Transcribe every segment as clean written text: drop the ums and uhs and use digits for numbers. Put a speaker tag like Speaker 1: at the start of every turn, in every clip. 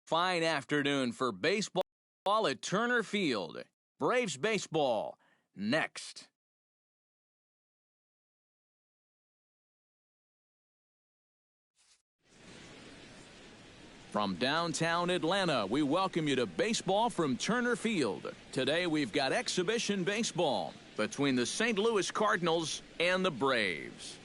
Speaker 1: Fine afternoon for baseball at Turner Field. Braves baseball next. From downtown Atlanta, we welcome you to baseball from Turner Field. Today we've got exhibition baseball between the St. Louis Cardinals and the Braves.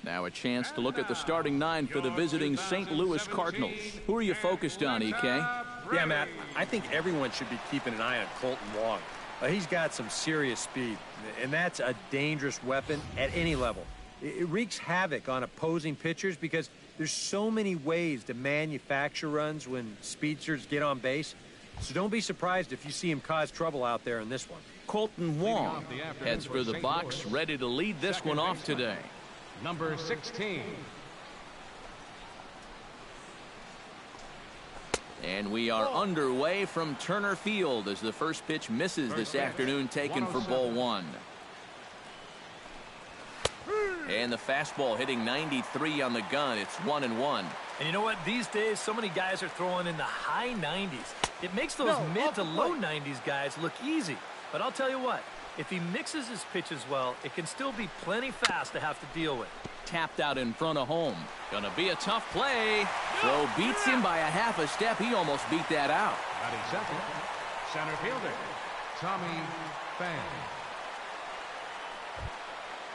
Speaker 1: Now a chance to look at the starting nine for the visiting St. Louis Cardinals. Who are you focused on, EK?
Speaker 2: Yeah, Matt, I think everyone should be keeping an eye on Colton Wong. He's got some serious speed, and that's a dangerous weapon at any level. It wreaks havoc on opposing pitchers because there's so many ways to manufacture runs when speedsters get on base. So don't be surprised if you see him cause trouble out there in this one.
Speaker 1: Colton Wong heads for the box, ready to lead this one off today.
Speaker 3: Number 16.
Speaker 1: And we are underway from Turner Field as the first pitch misses this afternoon, taken for ball one. And the fastball hitting 93 on the gun. It's 1-1.
Speaker 4: And you know what? These days, so many guys are throwing in the high 90s. It makes those mid to low 90s guys look easy. But I'll tell you what, if he mixes his pitches well, it can still be plenty fast to have to deal with.
Speaker 1: Tapped out in front of home. Gonna be a tough play. Throw beats him by a half a step. He almost beat that out.
Speaker 3: Batting second, center fielder, Tommy Pham.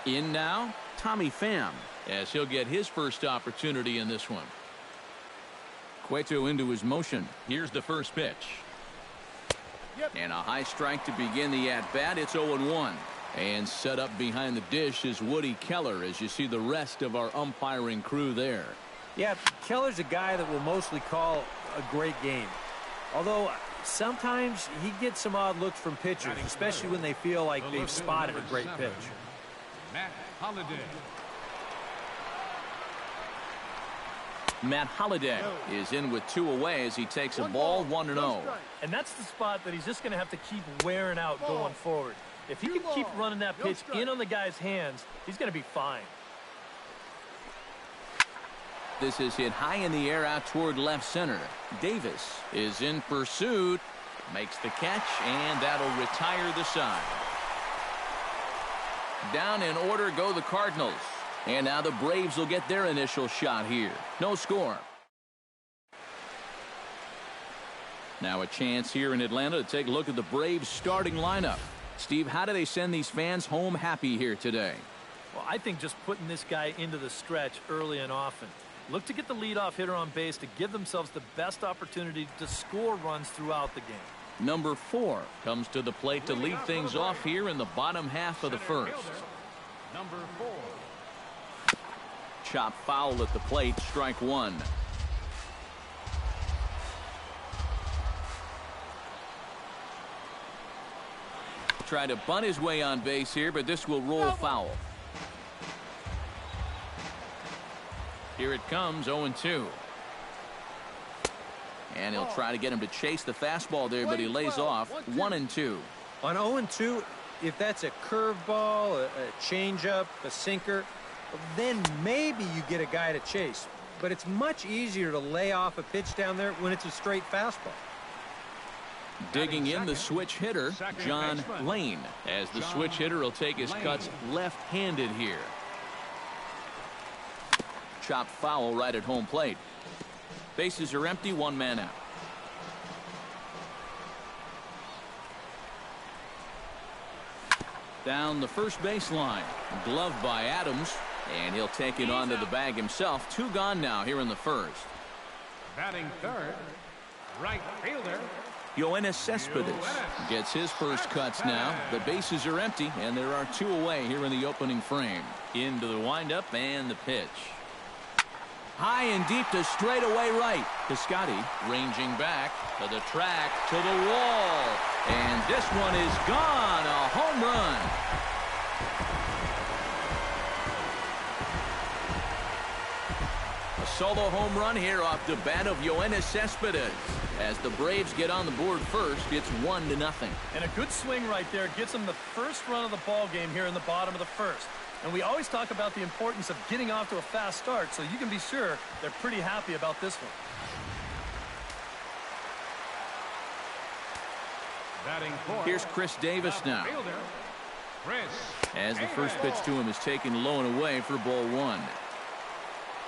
Speaker 1: In now, Tommy Pham, as he'll get his first opportunity in this one. Cueto into his motion. Here's the first pitch. And a high strike to begin the at-bat. It's 0-1. And set up behind the dish is Woody Keller, as you see the rest of our umpiring crew there.
Speaker 2: Yeah, Keller's a guy that will mostly call a great game. Although sometimes he gets some odd looks from pitchers, especially when they feel like they've spotted a great pitch.
Speaker 3: Matt Holliday.
Speaker 1: Matt Holliday is in with 2 away as he takes a ball, 1-0.
Speaker 4: And that's the spot that he's just going to have to keep wearing out going forward. If he can keep running that pitch in on the guy's hands, he's going to be fine.
Speaker 1: This is hit high in the air out toward left center. Davis is in pursuit, makes the catch, and that'll retire the side. Down in order go the Cardinals. And now the Braves will get their initial shot here. No score. Now a chance here in Atlanta to take a look at the Braves starting lineup. Steve, how do they send these fans home happy here today?
Speaker 4: Well, I think just putting this guy into the stretch early and often. Look to get the leadoff hitter on base to give themselves the best opportunity to score runs throughout the game.
Speaker 1: Number 4 comes to the plate to lead things off here in the bottom half of the first.
Speaker 3: Number 4.
Speaker 1: Chop foul at the plate, strike 1. Try to bunt his way on base here, but this will roll foul. Here it comes, 0-2. And he'll try to get him to chase the fastball there, but he lays off, 1-2.
Speaker 2: On 0-2, if that's a curveball, a changeup, a sinker, then maybe you get a guy to chase. But it's much easier to lay off a pitch down there when it's a straight fastball.
Speaker 1: Digging in the switch hitter, John Lane, as the switch hitter will take his cuts left-handed here. Chopped foul right at home plate. Bases are empty, 1 man out. Down the first baseline, gloved by Adams, and he'll take it onto the bag himself. 2 gone now here in the first.
Speaker 3: Batting third, right fielder,
Speaker 1: Yoenis Cespedes gets his first cuts now. The bases are empty, and there are 2 away here in the opening frame. Into the windup and the pitch. High and deep to straightaway right. Piscotty ranging back to the track, to the wall. And this one is gone. A home run. A solo home run here off the bat of Yoenis Cespedes. As the Braves get on the board first, it's 1-0.
Speaker 4: And a good swing right there gets them the first run of the ball game here in the bottom of the first. And we always talk about the importance of getting off to a fast start, so you can be sure they're pretty happy about this one.
Speaker 3: Batting fourth.
Speaker 1: Here's Chris Davis now.
Speaker 3: Fielder, Chris
Speaker 1: As the first
Speaker 3: Davis.
Speaker 1: pitch to him is taken low and away for ball one.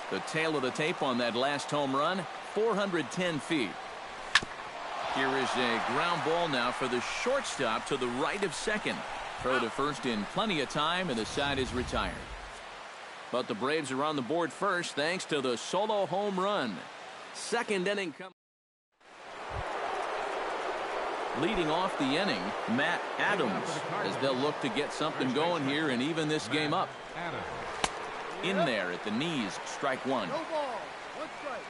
Speaker 1: The tail of the tape on that last home run, 410 feet. Here is a ground ball now for the shortstop to the right of second. Throw to first in plenty of time, and the side is retired. But the Braves are on the board first thanks to the solo home run. Second inning coming. Leading off the inning, Matt Adams, as they'll look to get something going here and even this game up.
Speaker 3: Adams.
Speaker 1: In there at the knees, strike one.
Speaker 5: No ball. One strike.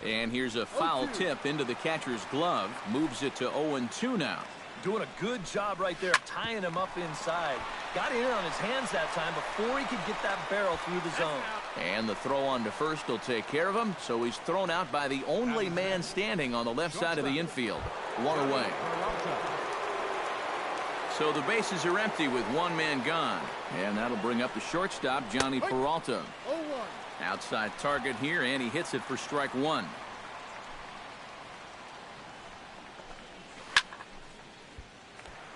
Speaker 1: And here's a foul tip into the catcher's glove. Moves it to 0-2 now.
Speaker 4: Doing a good job right there of tying him up inside. Got in on his hands that time before he could get that barrel through the zone.
Speaker 1: And the throw on to first will take care of him, so he's thrown out by the only man standing on the left side of the infield. One away. So the bases are empty with one man gone. And that'll bring up the shortstop, Johnny Peralta.
Speaker 5: 0-1.
Speaker 1: Outside target here, and he hits it for strike one.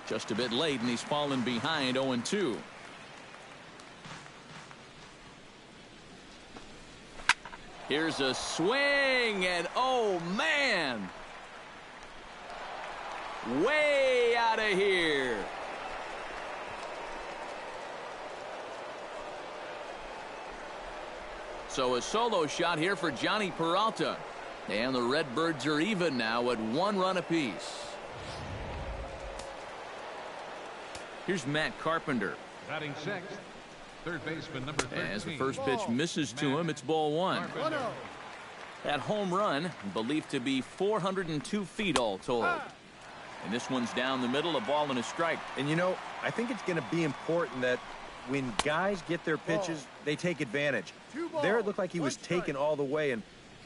Speaker 1: Just a bit late, and he's fallen behind 0-2. Here's a swing, and oh, man! Way out of here. So a solo shot here for Johnny Peralta. And the Redbirds are even now at 1 run apiece. Here's Matt Carpenter.
Speaker 3: Batting sixth. Third baseman number 13.
Speaker 1: As the first pitch misses to him, it's ball one.
Speaker 5: 1-0.
Speaker 1: That home run believed to be 402 feet all told. And this one's down the middle, a ball and a strike.
Speaker 2: And, you know, I think it's going to be important that when guys get their pitches, they take advantage. There it looked like he was taken all the way, and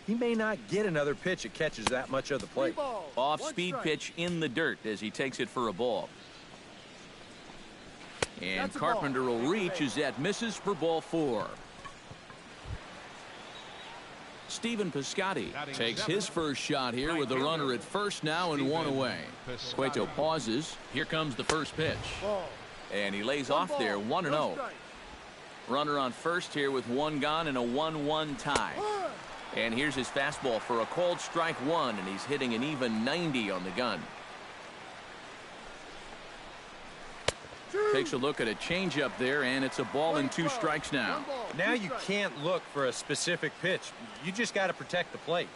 Speaker 2: he may not get another pitch that catches that much of the plate.
Speaker 1: Off-speed pitch in the dirt as he takes it for a ball. And Carpenter will reach as that misses for ball four. Steven Piscotty takes his first shot here with the runner at first now and one away. Cueto pauses. Here comes the first pitch. And he lays off there, 1-0. Runner on first here with one gone and a 1-1 tie. And here's his fastball for a called strike one, and he's hitting an even 90 on the gun. Takes a look at a changeup there, and it's a ball and 2 strikes now.
Speaker 2: Now you can't look for a specific pitch. You just got to protect the plate.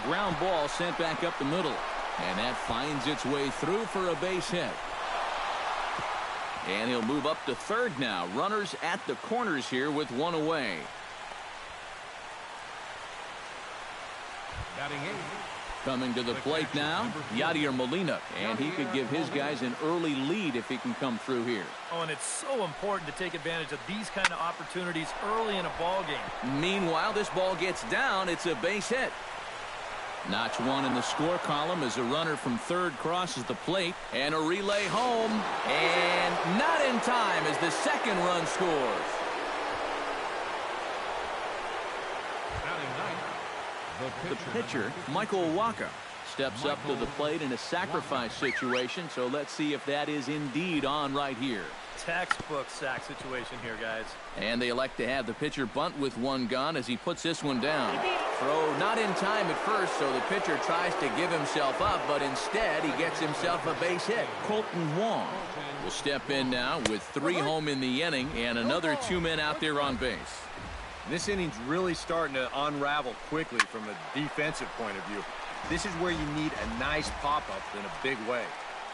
Speaker 1: Ground ball sent back up the middle, and that finds its way through for a base hit. And he'll move up to third now. Runners at the corners here with one away.
Speaker 3: Batting eighth.
Speaker 1: Coming to the plate now, Yadier Molina. And he could give his guys an early lead if he can come through here.
Speaker 4: Oh, and it's so important to take advantage of these kind of opportunities early in a ball game.
Speaker 1: Meanwhile, this ball gets down. It's a base hit. Notch one in the score column as a runner from third crosses the plate, and a relay home, and not in time as the second run scores.
Speaker 3: Batting ninth.
Speaker 1: The pitcher, Michael Wacha, steps up to the plate in a sacrifice situation, so let's see if that is indeed on right here.
Speaker 4: Textbook sack situation here, guys.
Speaker 1: And they elect to have the pitcher bunt with one gone as he puts this one down. Throw not in time at first, so the pitcher tries to give himself up, but instead he gets himself a base hit. Colton Wong will step in now with 3 home in the inning and another 2 men out there on base.
Speaker 2: This inning's really starting to unravel quickly from a defensive point of view. This is where you need a nice pop-up in a big way.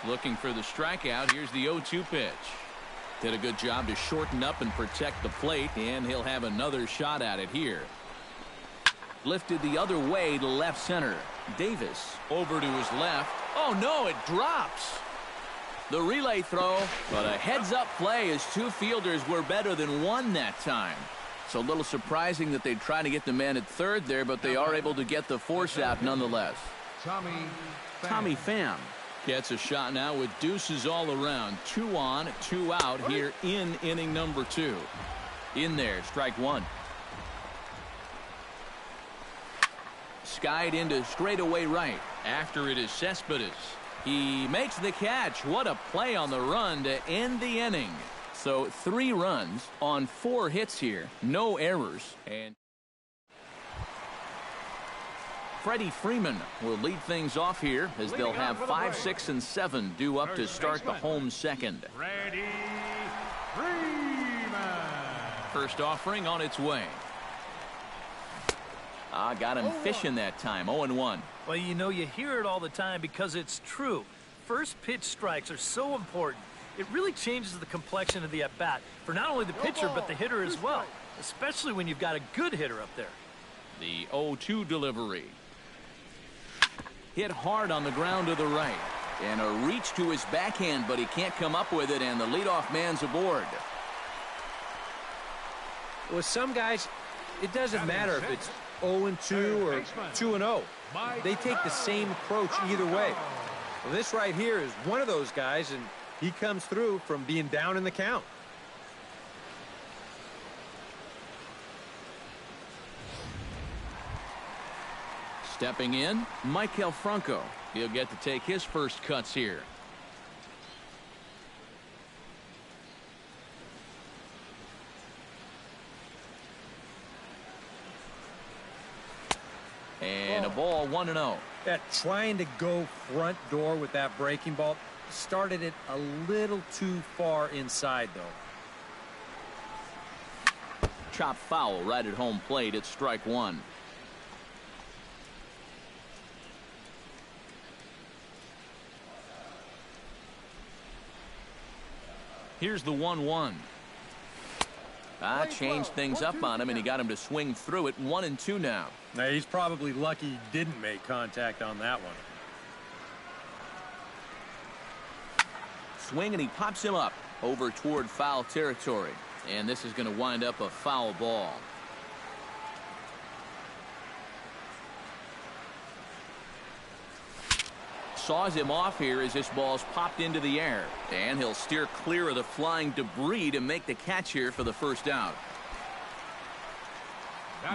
Speaker 1: Looking for the strikeout. Here's the 0-2 pitch. Did a good job to shorten up and protect the plate, and he'll have another shot at it here. Lifted the other way to left center. Davis over to his left. Oh, no, it drops. The relay throw, but a heads-up play as two fielders were better than one that time. It's a little surprising that they try to get the man at third there, but they are able to get the force out nonetheless. Tommy Pham gets a shot now with deuces all around. 2 on, 2 out here in inning number 2. In there, strike 1. Skied into straightaway right. After it is Cespedes. He makes the catch. What a play on the run to end the inning. So 3 runs on 4 hits here. No errors. And Freddie Freeman will lead things off here as they'll have 5, 6, and 7 due up to start the home second.
Speaker 3: Freddie Freeman.
Speaker 1: First offering on its way. Got him fishing that time. 0-1.
Speaker 4: Well, you know, you hear it all the time because it's true. First pitch strikes are so important. It really changes the complexion of the at-bat for not only the pitcher but the hitter as well, especially when you've got a good hitter up there.
Speaker 1: The 0-2 delivery. Hit hard on the ground to the right. And a reach to his backhand, but he can't come up with it, and the leadoff man's aboard.
Speaker 2: With some guys, it doesn't matter if it's 0-2 or 2-0. They take the same approach either way. Well, this right here is one of those guys, and he comes through from being down in the count.
Speaker 1: Stepping in, Maikel Franco. He'll get to take his first cuts here. And a ball, 1-0.
Speaker 2: Yeah, trying to go front door with that breaking ball started it a little too far inside, though.
Speaker 1: Chop foul right at home plate. It's strike 1. Here's the 1-1. Changed things up on him, and he got him to swing through it. 1-2 now.
Speaker 2: Now, he's probably lucky he didn't make contact on that one.
Speaker 1: Swing, and he pops him up over toward foul territory. And this is going to wind up a foul ball. Saws him off here as this ball's popped into the air. And he'll steer clear of the flying debris to make the catch here for the first out.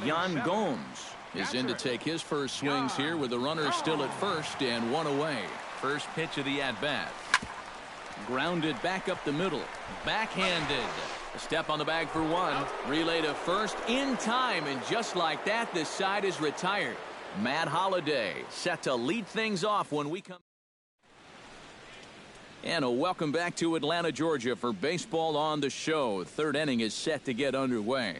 Speaker 1: Yan Gomes is in to take his first swings here with the runner still at first and 1 away. First pitch of the at-bat. Grounded back up the middle. Backhanded. A step on the bag for 1. Relay to first in time, and just like that, this side is retired. Matt Holliday set to lead things off when we come. And a welcome back to Atlanta, Georgia for Baseball on the Show. Third inning is set to get underway.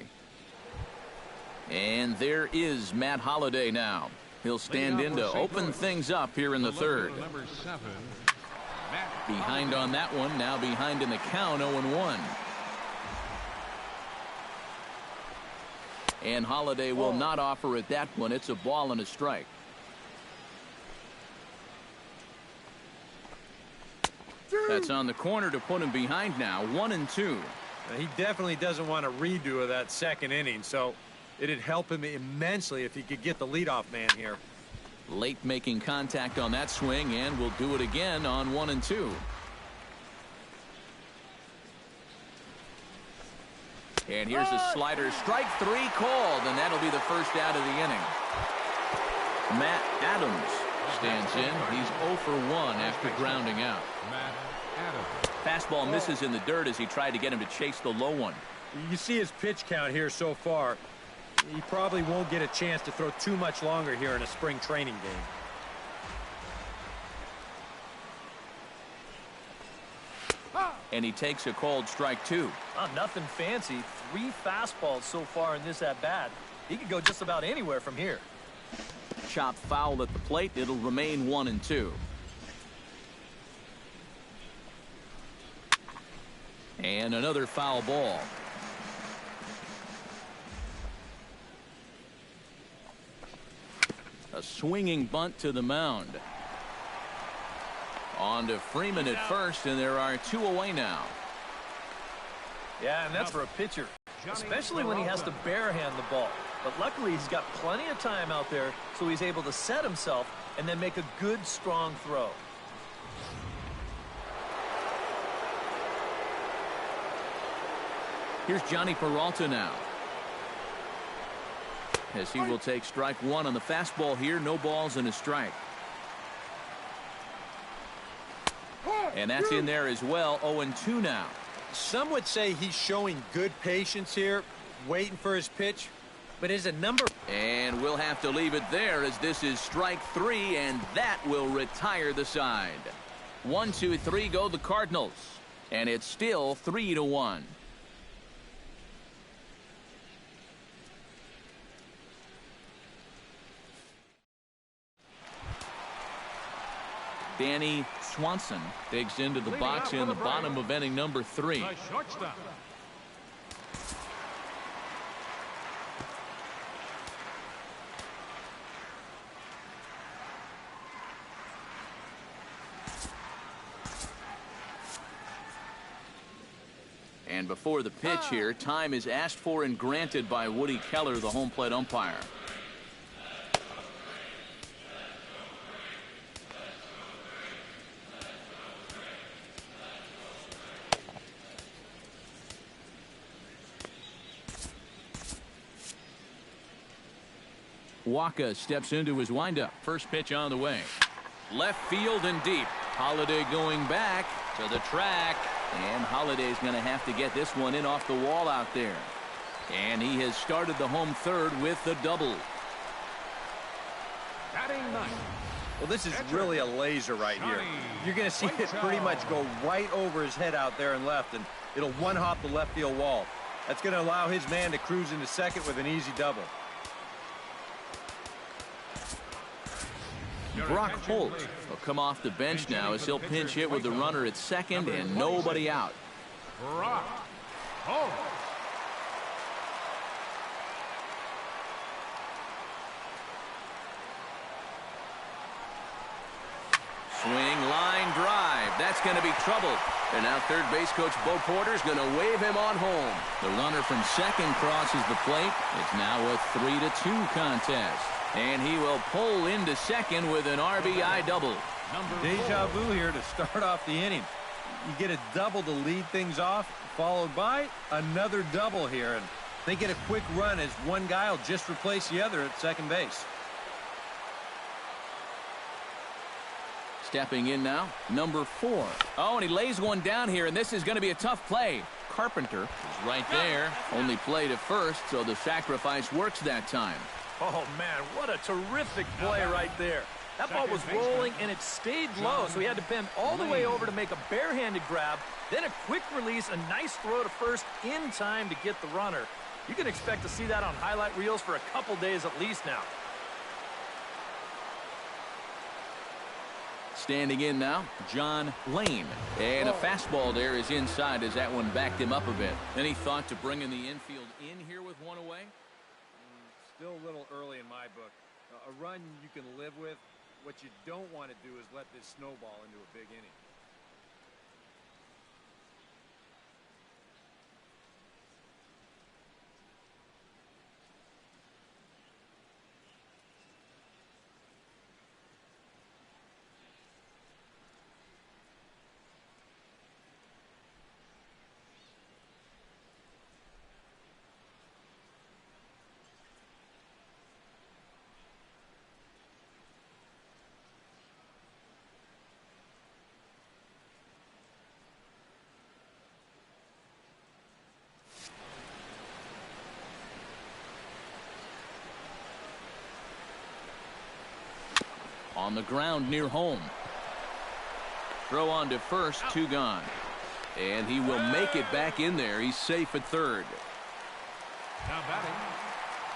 Speaker 1: And there is Matt Holliday now. He'll stand in to open things up here in the third.
Speaker 3: Number 7,
Speaker 1: Behind on that one, now behind in the count, 0-1. And Holliday will not offer at that one. It's a ball and a strike. That's on the corner to put him behind now. 1-2.
Speaker 2: Now, he definitely doesn't want a redo of that second inning, so it'd help him immensely if he could get the leadoff man here.
Speaker 1: Late making contact on that swing, and we'll do it again on 1-2. And here's a slider. Strike 3 called, and that'll be the first out of the inning. Matt Adams stands in. He's 0 for 1 after grounding out.
Speaker 3: Matt Adams.
Speaker 1: Fastball misses in the dirt as he tried to get him to chase the low one.
Speaker 2: You see his pitch count here so far. He probably won't get a chance to throw too much longer here in a spring training game.
Speaker 1: And he takes a called strike 2.
Speaker 4: Nothing fancy. 3 fastballs so far in this at-bat. He could go just about anywhere from here.
Speaker 1: Chop foul at the plate. It'll remain 1-2. And another foul ball. A swinging bunt to the mound. On to Freeman at first, and there are 2 away now.
Speaker 4: Yeah, and that's for a pitcher, especially when he has to barehand the ball. But luckily, he's got plenty of time out there, so he's able to set himself and then make a good, strong throw.
Speaker 1: Here's Johnny Peralta now, as he will take strike 1 on the fastball here. No balls and a strike. And that's in there as well. 0-2 now.
Speaker 2: Some would say he's showing good patience here, waiting for his pitch, but is a number.
Speaker 1: And we'll have to leave it there, as this is strike 3, and that will retire the side. 1, 2, 3 go the Cardinals, and it's still 3-1. Danny Swanson digs into the box in the bottom of inning number 3.
Speaker 3: The shortstop.
Speaker 1: And before the pitch here, time is asked for and granted by Woody Keller, the home plate umpire. Waka steps into his windup. First pitch on the way. Left field and deep. Holliday going back to the track. And Holliday's going to have to get this one in off the wall out there. And he has started the home third with the double.
Speaker 3: Batting 9.
Speaker 2: Well, this is really a laser right here. You're going to see it pretty much go right over his head out there and left, and it'll one-hop the left field wall. That's going to allow his man to cruise into second with an easy double.
Speaker 1: Brock Holt will come off the bench now, as he'll pinch hit with the runner at second and nobody out.
Speaker 3: Brock Holt.
Speaker 1: Swing, line drive. That's going to be trouble. And now third base coach Bo Porter's going to wave him on home. The runner from second crosses the plate. It's now a 3-2 contest. And he will pull into second with an RBI double.
Speaker 2: Deja vu here to start off the inning. You get a double to lead things off, followed by another double here. And they get a quick run as one guy will just replace the other at second base.
Speaker 1: Stepping in now, number 4. Oh, and he lays one down here, and this is going to be a tough play. Carpenter is right there. Only play to first, so the sacrifice works that time.
Speaker 4: Oh, man, what a terrific play right there. That ball was rolling, and it stayed low, so he had to bend all the way over to make a barehanded grab, then a quick release, a nice throw to first in time to get the runner. You can expect to see that on highlight reels for a couple days at least now.
Speaker 1: Standing in now, John Lane. And a fastball there is inside as that one backed him up a bit. Any thought to bringing the infield in here with one away?
Speaker 2: Still a little early in my book. A run you can live with. What you don't want to do is let this snowball into a big inning.
Speaker 1: On the ground near home. Throw on to first, 2 gone. And he will make it back in there. He's safe at third.
Speaker 3: Now batting.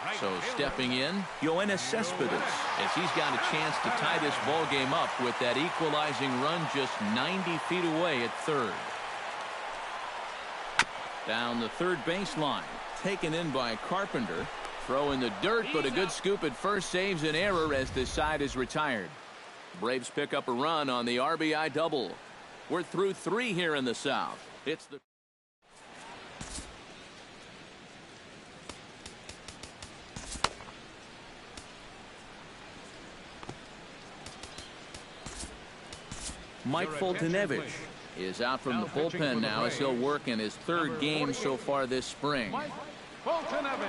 Speaker 3: Right
Speaker 1: So
Speaker 3: fielder.
Speaker 1: stepping in, Yoenis Cespedes, as he's got a chance to tie this ball game up with that equalizing run just 90 feet away at third. Down the third baseline, taken in by Carpenter. Throw in the dirt, but a good scoop at first saves an error as the side is retired. Braves pick up a run on the RBI double. We're through 3 here in the South. It's the Mike Foltynewicz is out from the bullpen now as he'll work in his 3rd game so far this spring.
Speaker 3: Mike Foltynewicz.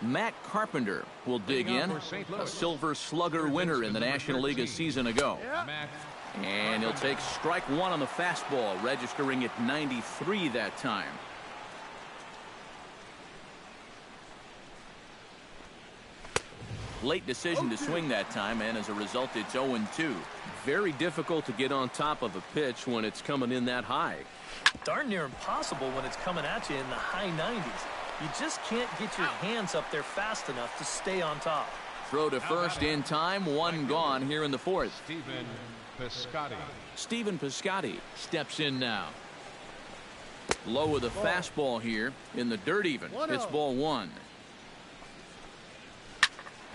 Speaker 1: Matt Carpenter will dig in, a Silver Slugger winner in the National League a season ago. And he'll take strike 1 on the fastball, registering at 93 that time. Late decision to swing that time, and as a result, it's 0-2. Very difficult to get on top of a pitch when it's coming in that high.
Speaker 4: Darn near impossible when it's coming at you in the high 90s. You just can't get your hands up there fast enough to stay on top.
Speaker 1: Throw to first in time, 1 gone here in the 4th. Stephen Piscotty steps in now. Low with a fastball here in the dirt even. It's ball 1.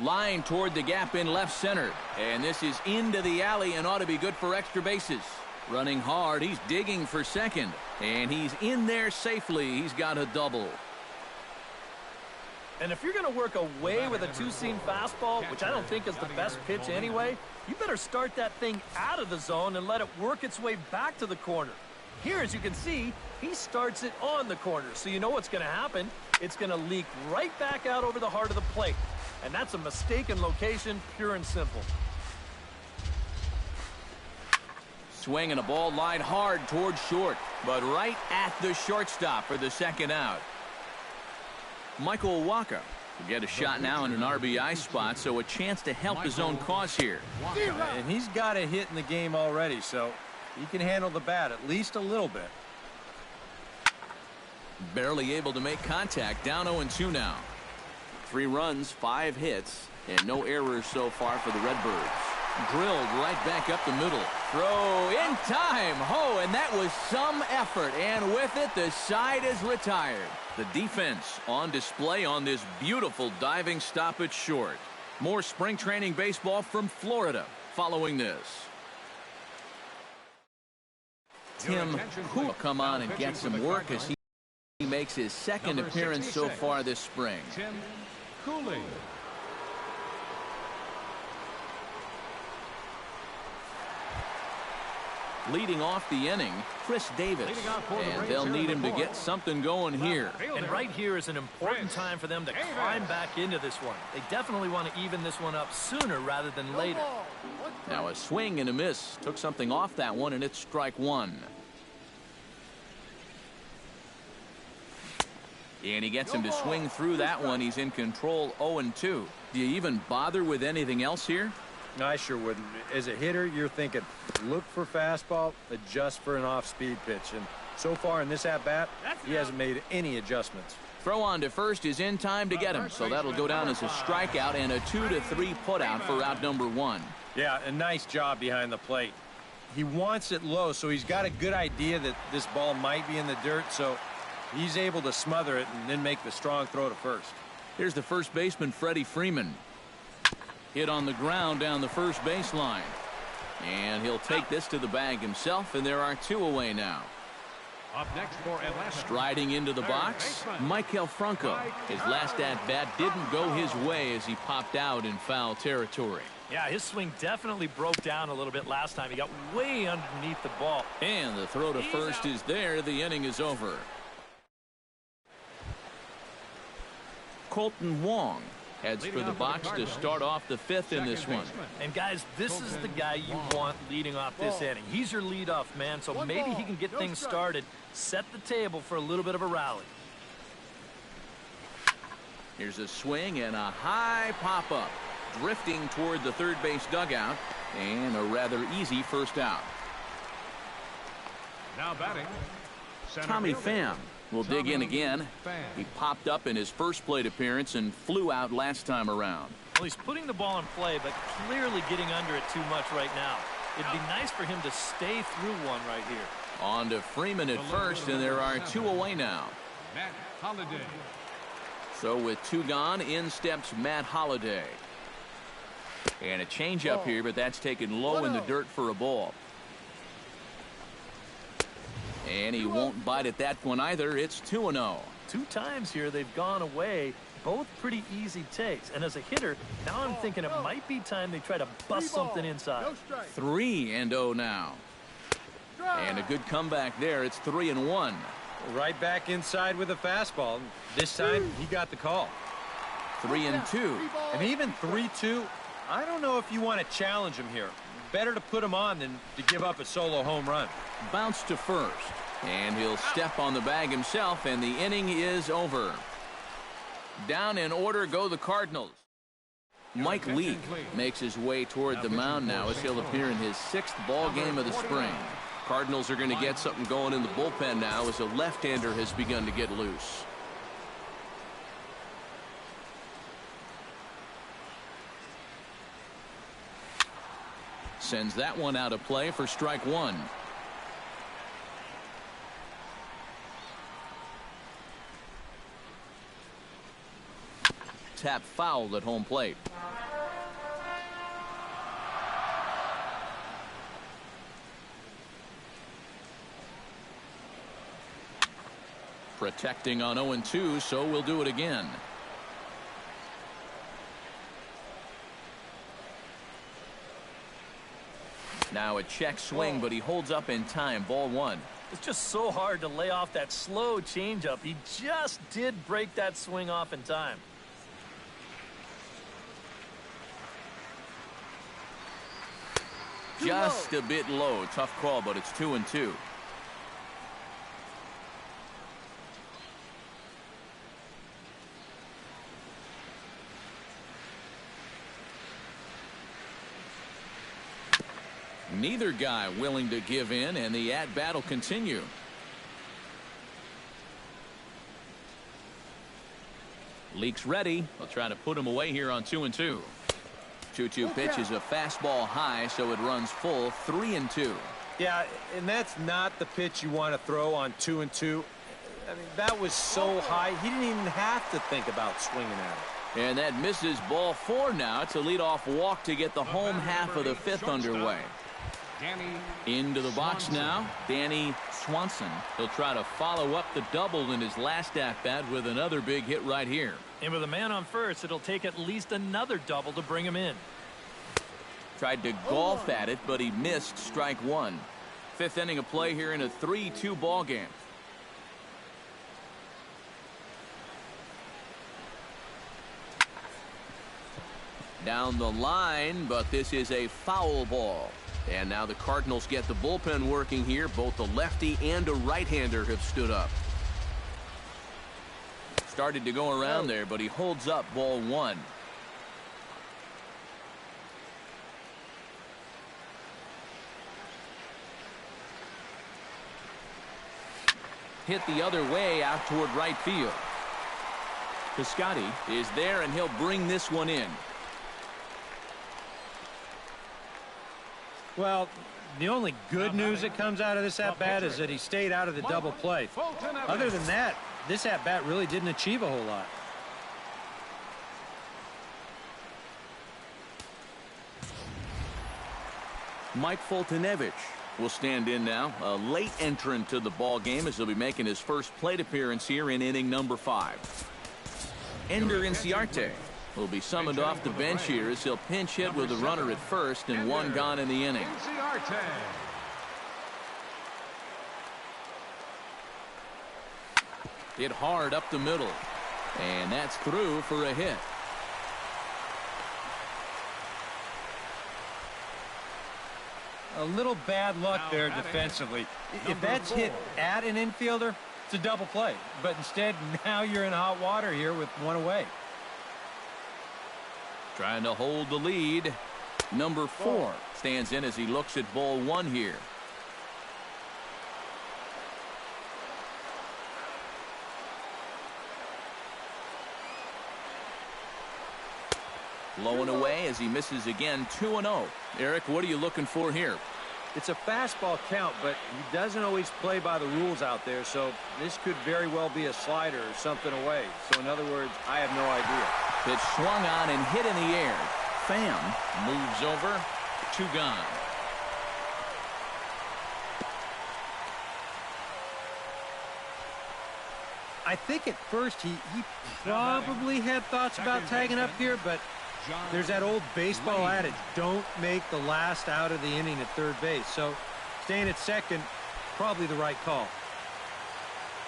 Speaker 1: Line toward the gap in left center. And this is into the alley and ought to be good for extra bases. Running hard, he's digging for second. And he's in there safely. He's got a double.
Speaker 4: And if you're going to work away with a 2-seam fastball, which I don't think is the best pitch anyway, you better start that thing out of the zone and let it work its way back to the corner. Here, as you can see, he starts it on the corner, so you know what's going to happen. It's going to leak right back out over the heart of the plate. And that's a mistaken location, pure and simple.
Speaker 1: Swinging a ball line hard towards short, but right at the shortstop for the second out. Michael Wacha will get a shot now in an RBI spot, so a chance to help his own cause here.
Speaker 2: And he's got a hit in the game already, so he can handle the bat at least a little bit.
Speaker 1: Barely able to make contact, down 0-2 now. 3 runs, 5 hits, and no errors so far for the Redbirds. Drilled right back up the middle. Throw in time. Oh, and that was some effort. And with it, the side is retired. The defense on display on this beautiful diving stop at short. More spring training baseball from Florida following this. Tim will come on and get some work as he makes his second appearance so far this spring.
Speaker 3: Tim Cooley.
Speaker 1: Leading off the inning, Chris Davis, and they'll need him to get something going here.
Speaker 4: And right here is an important time for them to climb back into this one. They definitely want to even this one up sooner rather than later.
Speaker 1: Now a swing and a miss. Took something off that one, and it's strike 1. And he gets him to swing through that one. He's in control, 0-2. Do you even bother with anything else here?
Speaker 2: No, I sure wouldn't. As a hitter, you're thinking, look for fastball, adjust for an off-speed pitch. And so far in this at-bat, he hasn't made any adjustments.
Speaker 1: Throw on to first is in time to get him, so that'll go down as a strikeout and a 2-3 putout for out number 1.
Speaker 2: Yeah, a nice job behind the plate. He wants it low, so he's got a good idea that this ball might be in the dirt, so he's able to smother it and then make the strong throw to first.
Speaker 1: Here's the first baseman, Freddie Freeman. Hit on the ground down the first baseline. And he'll take this to the bag himself, and there are 2 away now.
Speaker 3: Up next for Atlanta.
Speaker 1: Striding into the box, Maikel Franco. His last at-bat didn't go his way as he popped out in foul territory.
Speaker 4: Yeah, his swing definitely broke down a little bit last time. He got way underneath the ball.
Speaker 1: And the throw to first is there. The inning is over. Colton Wong heads for the box to start off the 5th in this one.
Speaker 4: And guys, this is the guy you want leading off this inning. He's your leadoff man, so maybe he can get things started, set the table for a little bit of a rally.
Speaker 1: Here's a swing and a high pop-up, drifting toward the third base dugout, and a rather easy first out.
Speaker 3: Now batting,
Speaker 1: Tommy Pham will dig in again. He popped up in his first plate appearance and flew out last time around.
Speaker 4: Well, he's putting the ball in play, but clearly getting under it too much right now. It'd be nice for him to stay through one right here.
Speaker 1: On to Freeman at first, and there are 2 away now.
Speaker 3: Matt Holliday.
Speaker 1: So with 2 gone, in steps Matt Holliday. And a changeup here, but that's taken low in the dirt for a ball. And he won't bite at that one either. It's 2-0.
Speaker 4: 2 times here they've gone away. Both pretty easy takes. And as a hitter, now I'm thinking it might be time they try to bust something inside.
Speaker 1: 3-0 now. And a good comeback there. It's 3-1.
Speaker 2: Right back inside with a fastball. This time he got the call.
Speaker 1: 3-2.
Speaker 2: And even 3-2, I don't know if you want to challenge him here. Better to put him on than to give up a solo home run.
Speaker 1: Bounce to first. And he'll step on the bag himself, and the inning is over. Down in order go the Cardinals. Mike Leake makes his way toward the mound now as he'll appear in his 6th ball game of the spring. Cardinals are going to get something going in the bullpen now as a left-hander has begun to get loose. Sends that one out of play for strike 1. Tap fouled at home plate. Protecting on 0-2, so we'll do it again. Now a check swing, but he holds up in time. Ball 1.
Speaker 4: It's just so hard to lay off that slow changeup. He just did break that swing off in time.
Speaker 1: Just a bit low. Tough call, but it's 2-2. Neither guy willing to give in, and the at-bat will continue. Leake's ready. They'll try to put him away here on 2-2. 2-2 pitch is a fastball high, so it runs full. 3-2.
Speaker 2: Yeah, and that's not the pitch you want to throw on 2-2. I mean, that was so high, he didn't even have to think about swinging at it.
Speaker 1: And that misses. Ball 4 now. It's a leadoff walk to get the home half of the 5th underway. Into the box now, Danny Swanson. He'll try to follow up the double in his last at-bat with another big hit right here.
Speaker 4: And with a man on first, it'll take at least another double to bring him in.
Speaker 1: Tried to golf at it, but he missed strike 1. 5th inning of play here in a 3-2 ball game. Down the line, but this is a foul ball. And now the Cardinals get the bullpen working here. Both the lefty and a right-hander have stood up. Started to go around there, but he holds up. Ball 1. Hit the other way out toward right field. Piscotty is there, and he'll bring this one in.
Speaker 2: Well, the only good news that comes out of this at-bat is that he stayed out of the double play. Other than that, this at-bat really didn't achieve a whole lot.
Speaker 1: Mike Foltynewicz will stand in now. A late entrant to the ball game as he'll be making his first plate appearance here in inning number 5. Ender Inciarte will be summoned off the bench here as he'll pinch hit with a runner at first and one gone in the inning. Hit hard up the middle, and that's through for a hit.
Speaker 2: A little bad luck there defensively. If that's hit at an infielder, it's a double play. But instead, now you're in hot water here with one away.
Speaker 1: Trying to hold the lead. Number 4 stands in as he looks at ball 1 here. Low and away as he misses again. 2-0. Eric, what are you looking for here?
Speaker 2: It's a fastball count, but he doesn't always play by the rules out there, so this could very well be a slider or something away. So in other words, I have no idea.
Speaker 1: Pitch swung on and hit in the air. Pham moves over. 2 gone.
Speaker 2: I think at first he probably had thoughts about tagging up here, but there's that old baseball adage, don't make the last out of the inning at third base. So staying at second, probably the right call.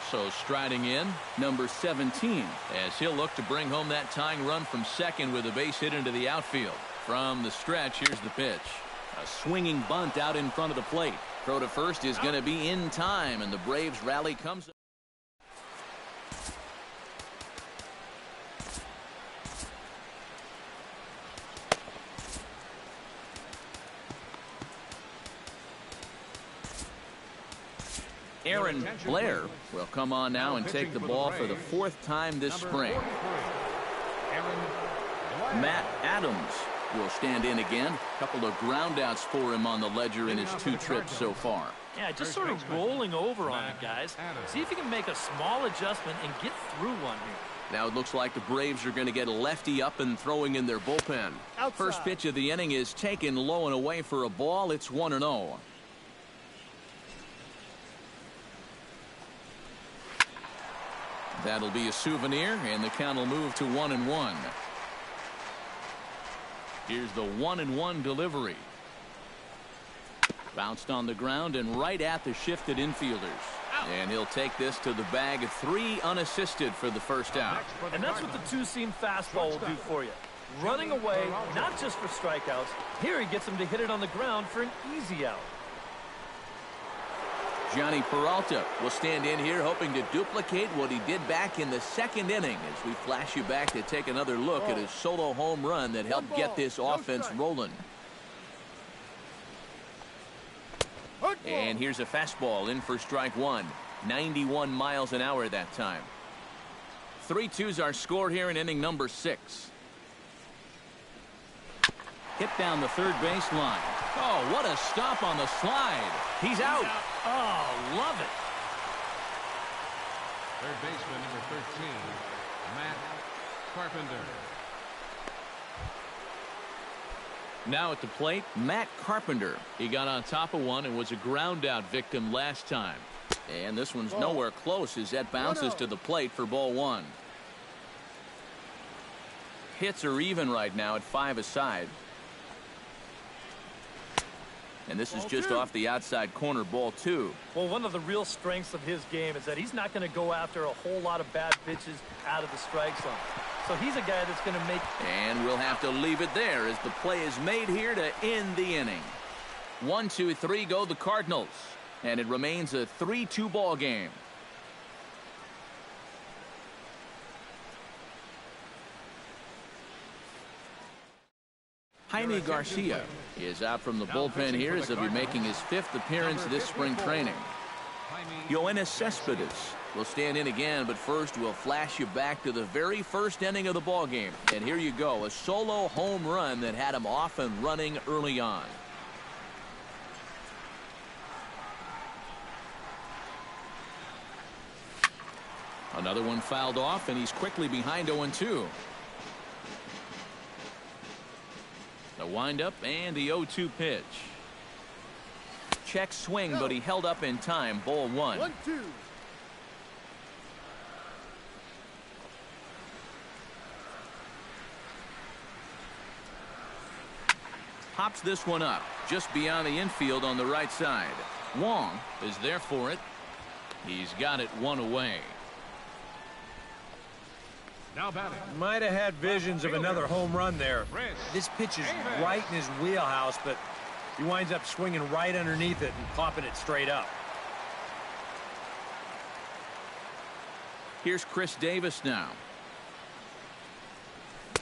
Speaker 1: So striding in, number 17, as he'll look to bring home that tying run from second with a base hit into the outfield. From the stretch, here's the pitch. A swinging bunt out in front of the plate. Throw to first is going to be in time, and the Braves rally comes. Aaron Blair will come on now and take the ball for the 4th time this spring. Matt Adams will stand in again. A couple of groundouts for him on the ledger in his 2 trips so far.
Speaker 4: Yeah, just sort of rolling over on it, guys. See if you can make a small adjustment and get through one here.
Speaker 1: Now it looks like the Braves are going to get a lefty up and throwing in their bullpen. First pitch of the inning is taken low and away for a ball. It's 1-0. That'll be a souvenir, and the count will move to 1-1. Here's the 1-1 delivery. Bounced on the ground and right at the shifted infielders. And he'll take this to the bag. 3 unassisted for the first out.
Speaker 4: And that's what the 2-seam fastball will do for you. Running away, not just for strikeouts. Here he gets him to hit it on the ground for an easy out.
Speaker 1: Johnny Peralta will stand in here hoping to duplicate what he did back in the 2nd inning as we flash you back to take another look at his solo home run that helped get this offense rolling. And here's a fastball in for strike 1. 91 miles an hour that time. 3-2's our score here in inning number 6. Hit down the third baseline. Oh, what a stop on the slide. He's out.
Speaker 4: Oh, love it.
Speaker 3: Third baseman number 13, Matt Carpenter.
Speaker 1: Now at the plate, Matt Carpenter. He got on top of one and was a ground out victim last time. And this one's nowhere close as that bounces to the plate for ball 1. Hits are even right now at 5 aside. And this is just off the outside corner, ball 2.
Speaker 4: Well, one of the real strengths of his game is that he's not going to go after a whole lot of bad pitches out of the strike zone. So he's a guy that's going to make.
Speaker 1: And we'll have to leave it there as the play is made here to end the inning. 1, 2, 3 go the Cardinals. And it remains a 3-2 ball game. Jaime Garcia is out from the bullpen here as he'll be making his 5th appearance this spring training. Yoenis Cespedes will stand in again, but first we'll flash you back to the very first inning of the ball game. And here you go, a solo home run that had him off and running early on. Another one fouled off, and he's quickly behind 0-2. The windup and the 0-2 pitch. check swing, but he held up in time. Ball 1.
Speaker 5: 1-2.
Speaker 1: Pops this one up just beyond the infield on the right side. Wong is there for it. He's got it one away.
Speaker 3: Now batting.
Speaker 2: Might have had visions of another home run there.
Speaker 3: Chris
Speaker 2: This pitch is
Speaker 3: Davis.
Speaker 2: right in his wheelhouse, but he winds up swinging right underneath it and popping it straight up.
Speaker 1: Here's Chris Davis now.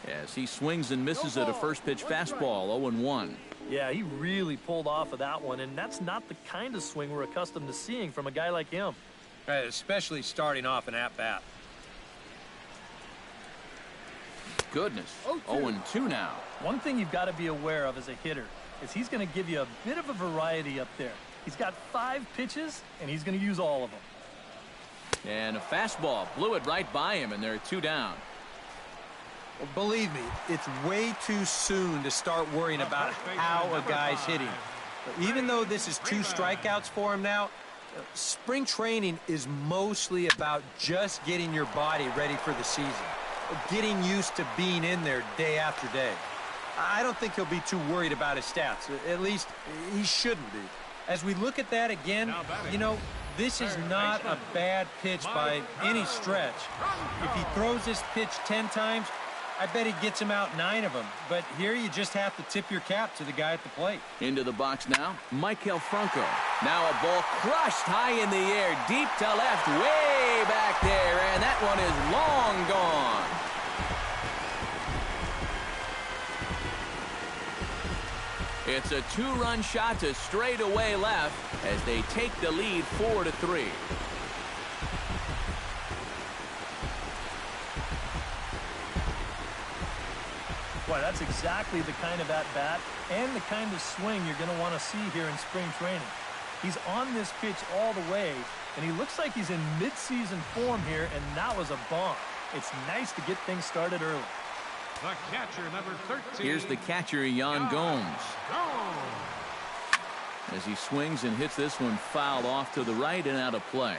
Speaker 1: As he swings and misses at a first pitch fastball. 0-1.
Speaker 4: Yeah, he really pulled off of that one, and that's not the kind of swing we're accustomed to seeing from a guy like him.
Speaker 2: Especially starting off an at-bat.
Speaker 1: Goodness. 0-2 now.
Speaker 4: One thing you've got to be aware of as a hitter is he's going to give you a bit of a variety up there. He's got 5 pitches, and he's going to use all of them.
Speaker 1: And a fastball blew it right by him, and they're 2 down.
Speaker 2: Well, believe me, it's way too soon to start worrying about how a guy's hitting. Even though this is 2 strikeouts for him now, spring training is mostly about just getting your body ready for the season. Getting used to being in there day after day. I don't think he'll be too worried about his stats. At least, he shouldn't be. As we look at that again, you know, this is not a bad pitch by any stretch. If he throws this pitch 10 times, I bet he gets him out 9 of them. But here you just have to tip your cap to the guy at the plate.
Speaker 1: Into the box now, Maikel Franco. Now a ball crushed high in the air, deep to left, way back there, and that one is long gone. It's a 2-run shot to straightaway left as they take the lead 4-3.
Speaker 4: Boy, that's exactly the kind of at-bat and the kind of swing you're going to want to see here in spring training. He's on this pitch all the way, and he looks like he's in mid-season form here, and that was a bomb. It's nice to get things started early.
Speaker 3: The catcher, number 13.
Speaker 1: Here's the catcher, Yan Gomes. As he swings and hits this one foul off to the right and out of play.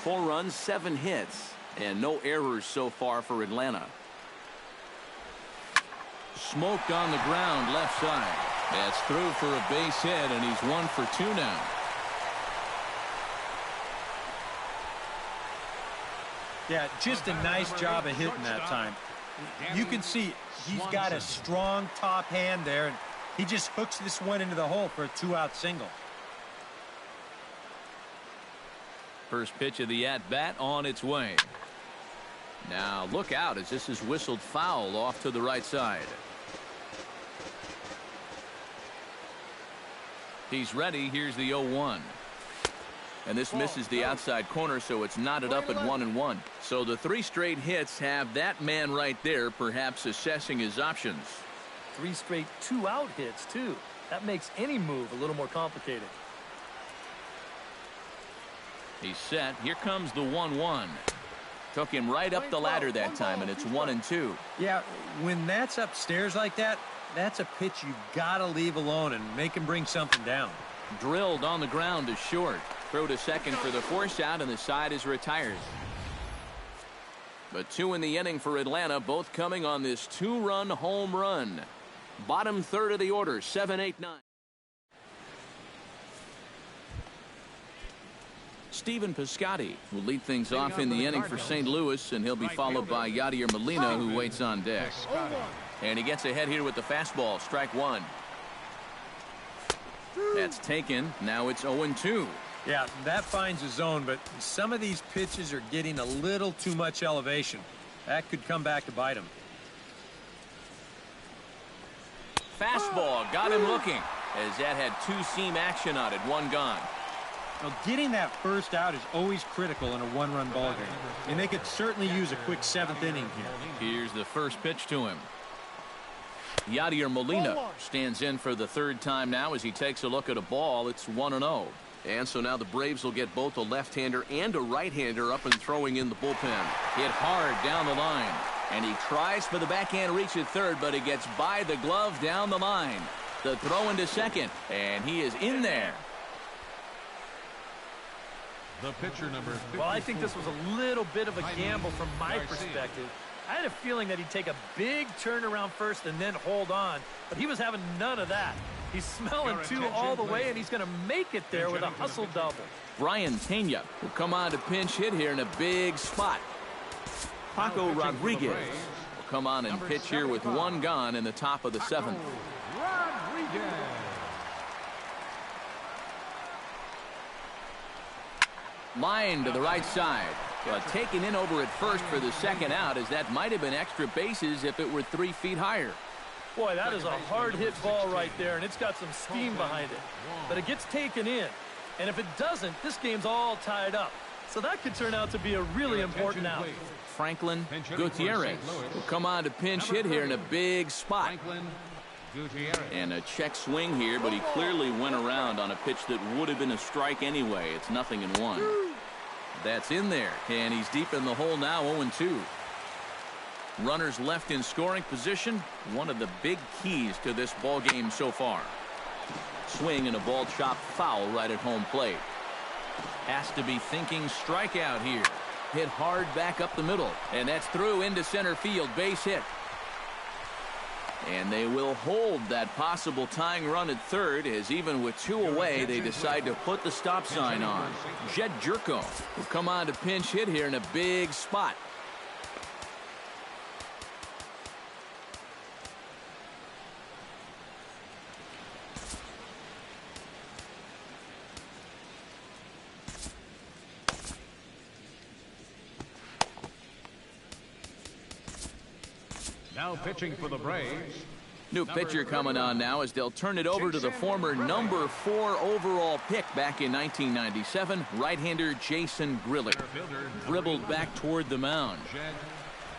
Speaker 1: 4 runs, 7 hits, and no errors so far for Atlanta. Smoked on the ground left side. That's through for a base hit, and he's 1 for 2 now.
Speaker 2: Yeah, just a nice job of hitting that time. You can see he's got a strong top hand there, and he just hooks this one into the hole for a 2-out single.
Speaker 1: First pitch of the at-bat on its way. Now look out as this is whistled foul off to the right side. He's ready. Here's the 0-1. And this misses the outside corner, so it's knotted up at 1-1. So the 3 straight hits have that man right there, perhaps assessing his options.
Speaker 4: 3 straight 2-out hits, too. That makes any move a little more complicated.
Speaker 1: He's set. Here comes the 1-1. Took him right up the ladder that time, and it's 1-2.
Speaker 2: Yeah, when that's upstairs like that, that's a pitch you've got to leave alone and make him bring something down.
Speaker 1: Drilled on the ground to short. Throw to second for the force out, and the side is retired. But 2 in the inning for Atlanta, both coming on this 2-run home run. Bottom third of the order, 7, 8, 9. Stephen Piscotty will lead things off in the inning for St. Louis, and he'll be followed by Yadier Molina, who waits on deck. And he gets ahead here with the fastball, strike 1. That's taken. Now it's 0-2.
Speaker 2: Yeah, that finds a zone, but some of these pitches are getting a little too much elevation. That could come back to bite him.
Speaker 1: Fastball got him looking as that had 2-seam action on it. 1 gone.
Speaker 2: Well, getting that first out is always critical in a 1-run ball game, and they could certainly use a quick 7th inning here.
Speaker 1: Here's the first pitch to him. Yadier Molina stands in for the 3rd time now as he takes a look at a ball. It's 1-0. And so now the Braves will get both a left-hander and a right-hander up and throwing in the bullpen. Hit hard down the line. And he tries for the backhand reach at third, but he gets by the glove down the line. The throw into second, and he is in there.
Speaker 3: The pitcher number 54.
Speaker 4: Well, I think this was a little bit of a gamble from my perspective. I had a feeling that he'd take a big turn around first and then hold on, but he was having none of that. He's smelling two all the way, and he's going to make it there with a hustle double.
Speaker 1: Brian Tena will come on to pinch hit here in a big spot. Paco Rodriguez will come on and pitch here with one gone in the top of the seventh.
Speaker 3: Rodriguez.
Speaker 1: Line to the right side. But taken in over at first for the second out, as that might have been extra bases if it were 3 feet higher.
Speaker 4: Boy, that is a hard-hit ball right there, and it's got some steam behind it. But it gets taken in. And if it doesn't, this game's all tied up. So that could turn out to be a really important out.
Speaker 1: Franklin Gutierrez will come on to pinch hit here in a big spot.
Speaker 3: Franklin Gutierrez.
Speaker 1: And a check swing here, but he clearly went around on a pitch that would have been a strike anyway. It's 0-1. That's in there, and he's deep in the hole now, 0-2. Runners left in scoring position, one of the big keys to this ball game so far. Swing and a ball chopped foul right at home plate. Has to be thinking strikeout here. Hit hard back up the middle, and that's through into center field, base hit. And they will hold that possible tying run at third, as even with 2 away, they decide to put the stop sign on. Jed Jerko will come on to pinch hit here in a big spot.
Speaker 3: Now pitching for the Braves.
Speaker 1: New pitcher coming on now as they'll turn it over to the former number 4 overall pick back in 1997, right-hander Jason Grilli. Dribbled back toward the mound.
Speaker 3: Jed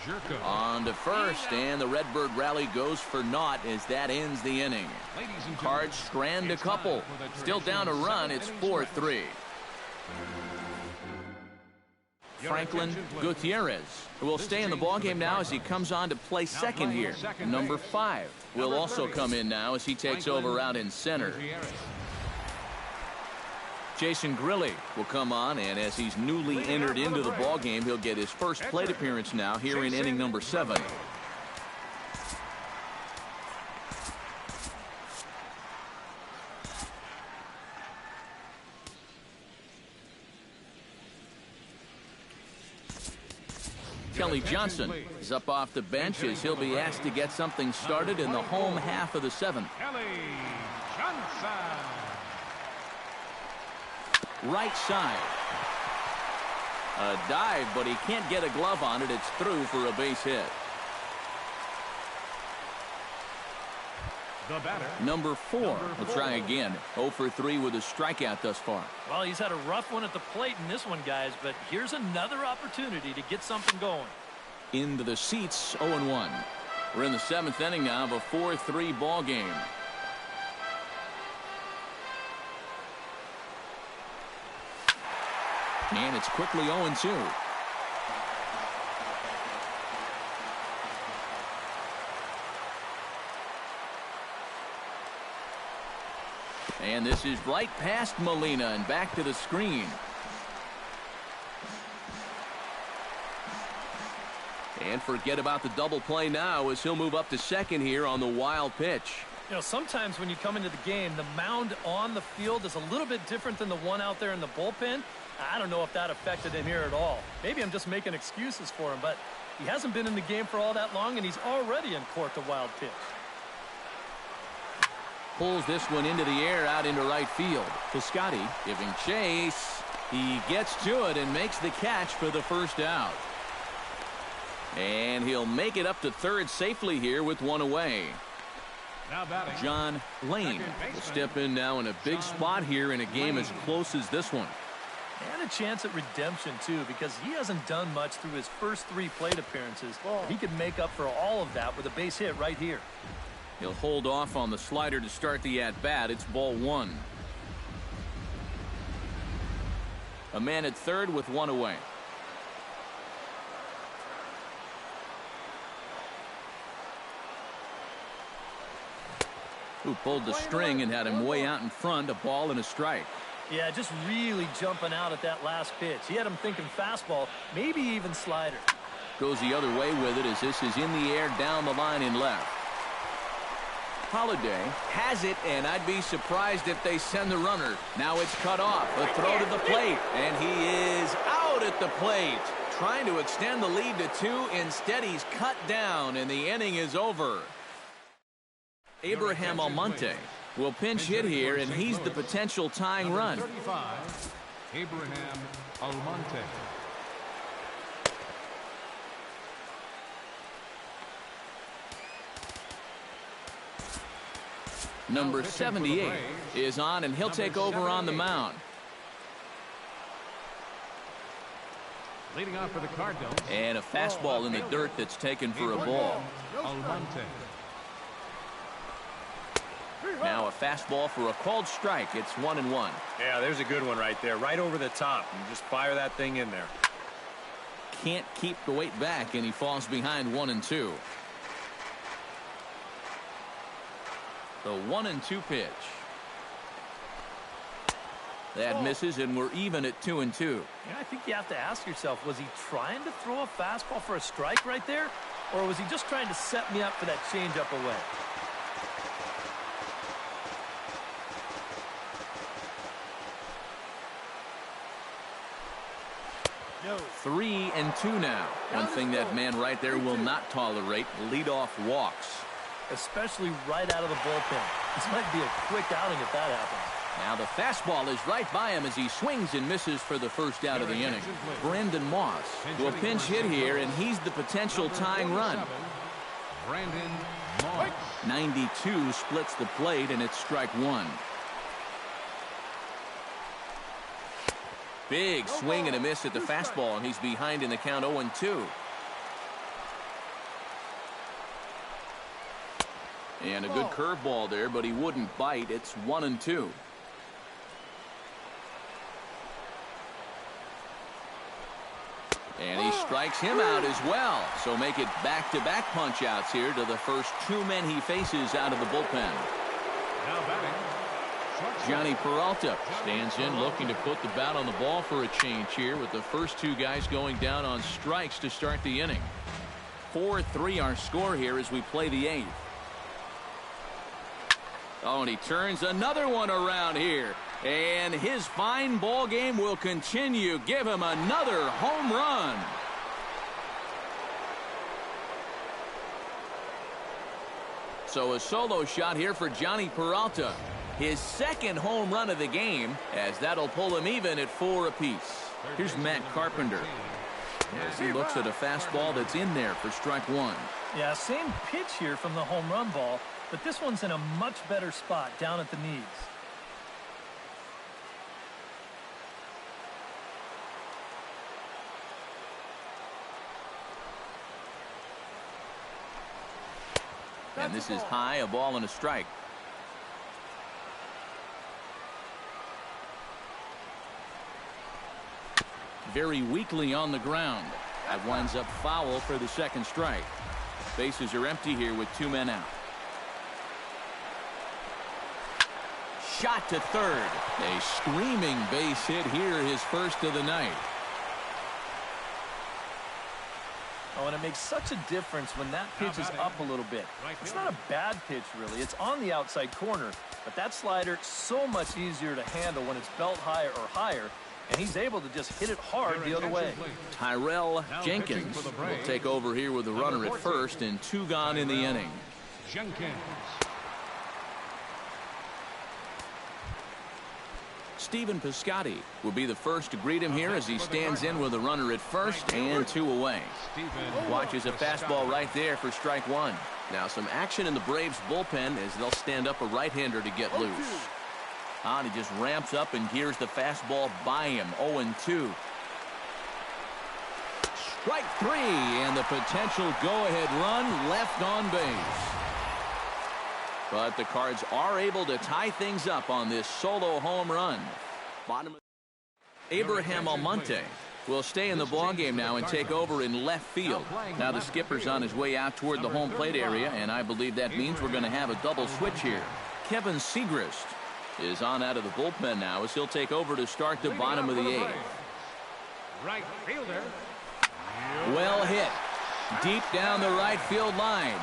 Speaker 3: Jerko.
Speaker 1: On to first, and the Redbird rally goes for naught as that ends the inning. Cards strand a couple. Still down a run, it's 4-3. Franklin Gutierrez will stay in the ballgame now as he comes on to play second here. Number 5 will also come in now as he takes over out in center. Jason Grilli will come on, and as he's newly entered into the ballgame, he'll get his first plate appearance now here in inning number 7. Kelly Johnson is up off the bench as he'll be asked to get something started in the home half of the 7th.
Speaker 3: Kelly Johnson.
Speaker 1: Right side. A dive, but he can't get a glove on it. It's through for a base hit.
Speaker 3: The batter.
Speaker 1: Number 4 will try again. 0 for 3 with a strikeout thus far.
Speaker 4: Well, he's had a rough one at the plate in this one, guys, but here's another opportunity to get something going.
Speaker 1: Into the seats, 0-1. We're in the 7th inning now of a 4-3 ball game. And it's quickly 0-2. And this is right past Molina and back to the screen. And forget about the double play now as he'll move up to second here on the wild pitch.
Speaker 4: You know, sometimes when you come into the game, the mound on the field is a little bit different than the one out there in the bullpen. I don't know if that affected him here at all. Maybe I'm just making excuses for him, but he hasn't been in the game for all that long, and he's already in court the wild pitch.
Speaker 1: Pulls this one into the air out into right field. Piscotty giving chase. He gets to it and makes the catch for the first out. And he'll make it up to third safely here with one away.
Speaker 3: Now batting.
Speaker 1: John Lane will step in now in a big spot here in a game as close as this one.
Speaker 4: And a chance at redemption, too, because he hasn't done much through his first 3 plate appearances. He could make up for all of that with a base hit right here.
Speaker 1: He'll hold off on the slider to start the at-bat. It's ball 1. A man at third with one away. Who pulled the string and had him way out in front, a ball and a strike.
Speaker 4: Yeah, just really jumping out at that last pitch. He had him thinking fastball, maybe even slider.
Speaker 1: Goes the other way with it as this is in the air down the line in left. Holiday has it, and I'd be surprised if they send the runner. Now it's cut off. A throw to the plate, and he is out at the plate. Trying to extend the lead to 2. Instead, he's cut down, and the inning is over. Abraham Almonte will pinch hit here, and he's the potential tying run.
Speaker 3: 35, Abraham Almonte.
Speaker 1: Number 78 is on, and he'll take over on the mound.
Speaker 3: Leading off for the Cardinals.
Speaker 1: And a fastball in the dirt that's taken for a ball.
Speaker 3: Almonte.
Speaker 1: Now a fastball for a called strike. It's 1-1.
Speaker 2: Yeah, there's a good one right there. Right over the top. And just fire that thing in there.
Speaker 1: Can't keep the weight back, and he falls behind 1-2. The 1-2 pitch. That misses, and we're even at 2-2.
Speaker 4: Yeah, I think you have to ask yourself, was he trying to throw a fastball for a strike right there? Or was he just trying to set me up for that changeup away?
Speaker 5: No.
Speaker 1: 3-2 now. One thing that man right there will not tolerate, leadoff walks.
Speaker 4: Especially right out of the bullpen. This might be a quick outing if that happens.
Speaker 1: Now the fastball is right by him as he swings and misses for the first out of the inning. Brandon Moss will pinch hit here, and he's the potential tying run.
Speaker 3: Brandon Moss.
Speaker 1: 92 splits the plate, and it's strike 1. Big swing and a miss at the fastball, and he's behind in the count 0-2. And a good curveball there, but he wouldn't bite. It's 1-2. And he strikes him out as well. So make it back-to-back punch-outs here to the first 2 men he faces out of the bullpen.
Speaker 3: Now batting.
Speaker 1: Johnny Peralta stands in, looking to put the bat on the ball for a change here, with the first 2 guys going down on strikes to start the inning. 4-3 our score here as we play the 8th. Oh, and he turns another one around here. And his fine ball game will continue. Give him another home run. So a solo shot here for Johnny Peralta. His second home run of the game, as that'll pull him even at 4 apiece. Here's Matt Carpenter as he looks at a fastball that's in there for strike 1.
Speaker 4: Yeah, same pitch here from the home run ball, but this one's in a much better spot down at the knees.
Speaker 1: And this is high, a ball and a strike. Very weakly on the ground. That winds up foul for the second strike. Bases are empty here with 2 men out. Shot to third. A screaming base hit here, his first of the night.
Speaker 4: Oh, and it makes such a difference when that pitch is up a little bit. It's not a bad pitch, really. It's on the outside corner, but that slider so much easier to handle when it's belt high or higher, and he's able to just hit it hard the other way.
Speaker 1: Tyrell Jenkins will take over here with the runner at first, and 2 gone in the inning.
Speaker 3: Jenkins.
Speaker 1: Stephen Piscotty will be the first to greet him here as he stands in with a runner at first and 2 away. Watches a fastball right there for strike 1. Now some action in the Braves bullpen as they'll stand up a right-hander to get loose. And he just ramps up and gears the fastball by him. 0-2. Strike 3, and the potential go-ahead run left on base. But the Cards are able to tie things up on this solo home run. Bottom of Abraham Almonte will stay in the ballgame now and take over in left field. Now the skipper's on his way out toward the home plate area, and I believe that means we're going to have a double switch here. Kevin Segrist is on out of the bullpen now as he'll take over to start the bottom of the 8th.
Speaker 3: Right fielder.
Speaker 1: Well hit. Deep down the right field line.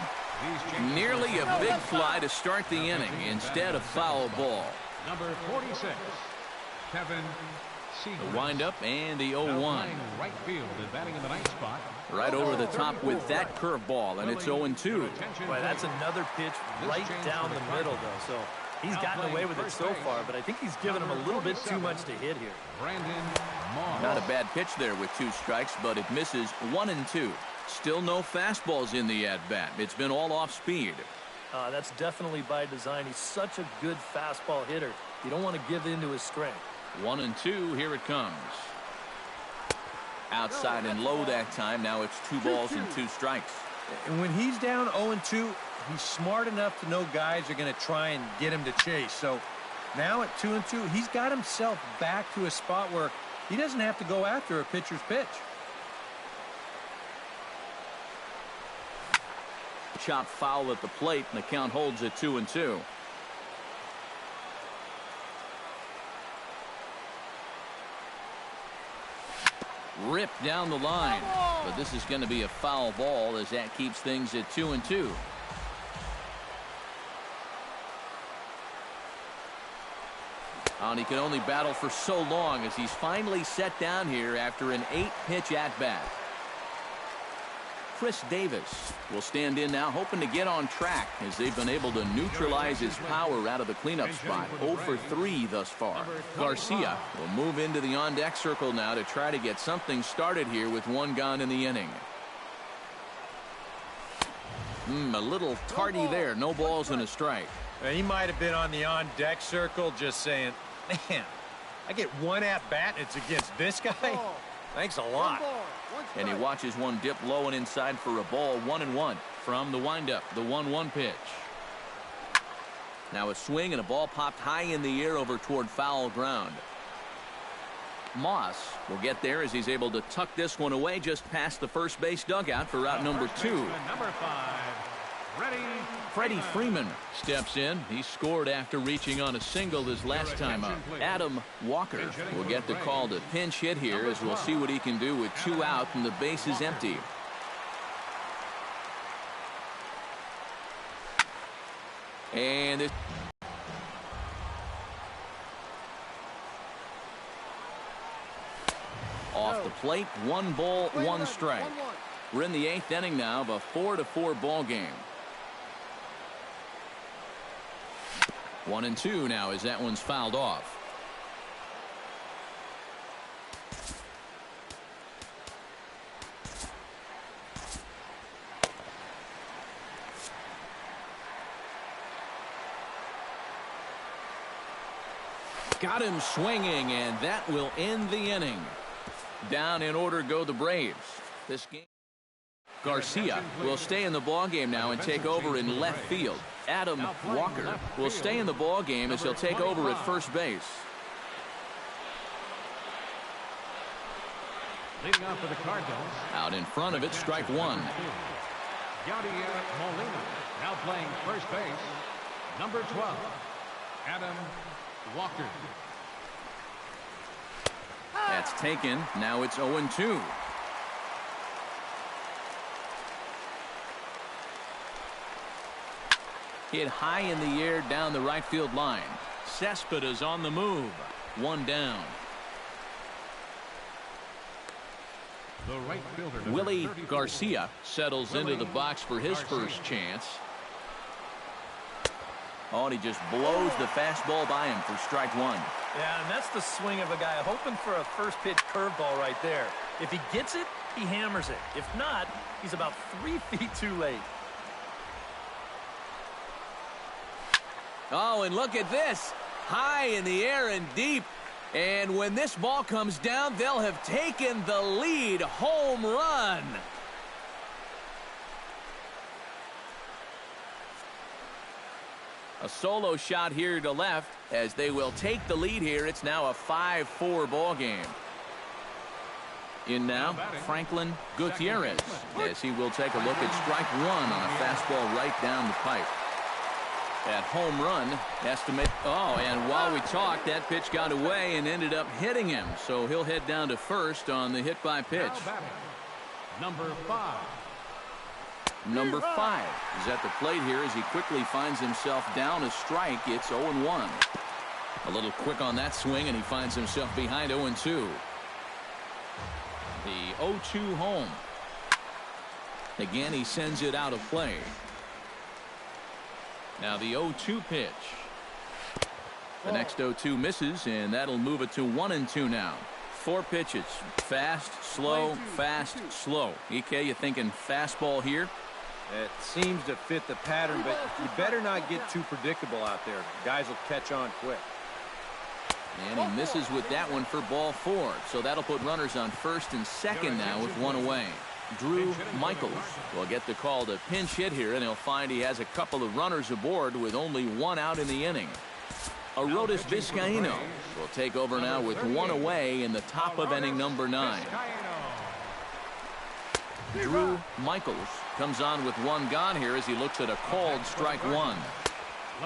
Speaker 1: Nearly a big fly to start the inning instead of foul ball.
Speaker 3: Number 46, Kevin Seager.
Speaker 1: The windup and the 0-1.
Speaker 3: Right field and batting in the 9th spot.
Speaker 1: Right over the top with that curveball, and it's 0-2.
Speaker 4: Boy, that's another pitch right down the middle, though. So he's gotten away with it so far, but I think he's given him a little bit too much to hit here.
Speaker 3: Brandon Moss.
Speaker 1: Not a bad pitch there with 2 strikes, but it misses 1-2. Still no fastballs in the at-bat. It's been all off speed.
Speaker 4: That's definitely by design. He's such a good fastball hitter. You don't want to give in to his strength.
Speaker 1: 1-2, here it comes. Outside and low that time. Now it's 2 balls and 2 strikes.
Speaker 2: And when he's down 0-2, he's smart enough to know guys are going to try and get him to chase. So now at 2-2, he's got himself back to a spot where he doesn't have to go after a pitcher's pitch.
Speaker 1: Chop foul at the plate, and the count holds at 2-2. Ripped down the line, but this is going to be a foul ball as that keeps things at 2-2. And he can only battle for so long as he's finally set down here after an 8-pitch at-bat. Chris Davis will stand in now, hoping to get on track as they've been able to neutralize his power out of the cleanup spot. 0 for 3 thus far. Garcia will move into the on-deck circle now to try to get something started here with 1 gone in the inning. A little tardy there. No balls and a strike.
Speaker 2: He might have been on the on-deck circle just saying, man, I get 1 at-bat and it's against this guy? Thanks a lot.
Speaker 1: And he watches one dip low and inside for a ball. 1-1 from the windup. The 1-1 pitch. Now a swing and a ball popped high in the air over toward foul ground. Moss will get there as he's able to tuck this one away just past the first base dugout for out number 2.
Speaker 3: Number 5,
Speaker 1: Freddie Freeman steps in. He scored after reaching on a single his last time up. Adam Walker will get the call to pinch hit here as we'll see what he can do with 2 out and the base is empty. And this off the plate, 1 ball, 1 strike. We're in the 8th inning now of a 4-4 ball game. 1-2 now as that one's fouled off. Got him swinging, and that will end the inning. Down in order go the Braves. This game. Garcia will stay in the ballgame now and take over in left field. Adam Walker will stay in the ballgame as he'll take over at first base.
Speaker 3: leading off for the Cardinals.
Speaker 1: Out in front of it, strike 1.
Speaker 3: Yadier Molina now playing first base. Number 12, Adam Walker.
Speaker 1: That's taken. Now it's 0-2. Hit high in the air down the right field line. Cespedes on the move. 1 down.
Speaker 3: The right fielder,
Speaker 1: Willie
Speaker 3: 34.
Speaker 1: Garcia settles into the box for his first chance. Oh, and he just blows the fastball by him for strike 1.
Speaker 4: Yeah, and that's the swing of a guy hoping for a first pitch curveball right there. If he gets it, he hammers it. If not, he's about 3 feet too late.
Speaker 1: Oh, and look at this. High in the air and deep. And when this ball comes down, they'll have taken the lead. Home run. A solo shot here to left as they will take the lead here. It's now a 5-4 ball game. In now, Franklin Gutierrez as he will take a look at strike 1 on a fastball right down the pipe. That home run estimate. Oh, and while we talked, that pitch got away and ended up hitting him. So he'll head down to first on the hit by pitch.
Speaker 3: Number 5.
Speaker 1: Number 5 is at the plate here as he quickly finds himself down a strike. It's 0-1. A little quick on that swing, and he finds himself behind 0-2. The 0-2 home. Again, he sends it out of play. Now the 0-2 pitch. The next 0-2 misses, and that'll move it to 1-2 now. 4 pitches. Fast, slow, fast, slow. EK, you thinking fastball here?
Speaker 2: It seems to fit the pattern, but you better not get too predictable out there. Guys will catch on quick.
Speaker 1: And he misses with that one for ball 4. So that'll put runners on first and second now with 1 away. Drew Michaels will get the call to pinch hit here, and he'll find he has a couple of runners aboard with only 1 out in the inning. Arodys Vizcaino will take over now with 1 away in the top of inning number 9. Drew Michaels comes on with 1 gone here as he looks at a called strike 1.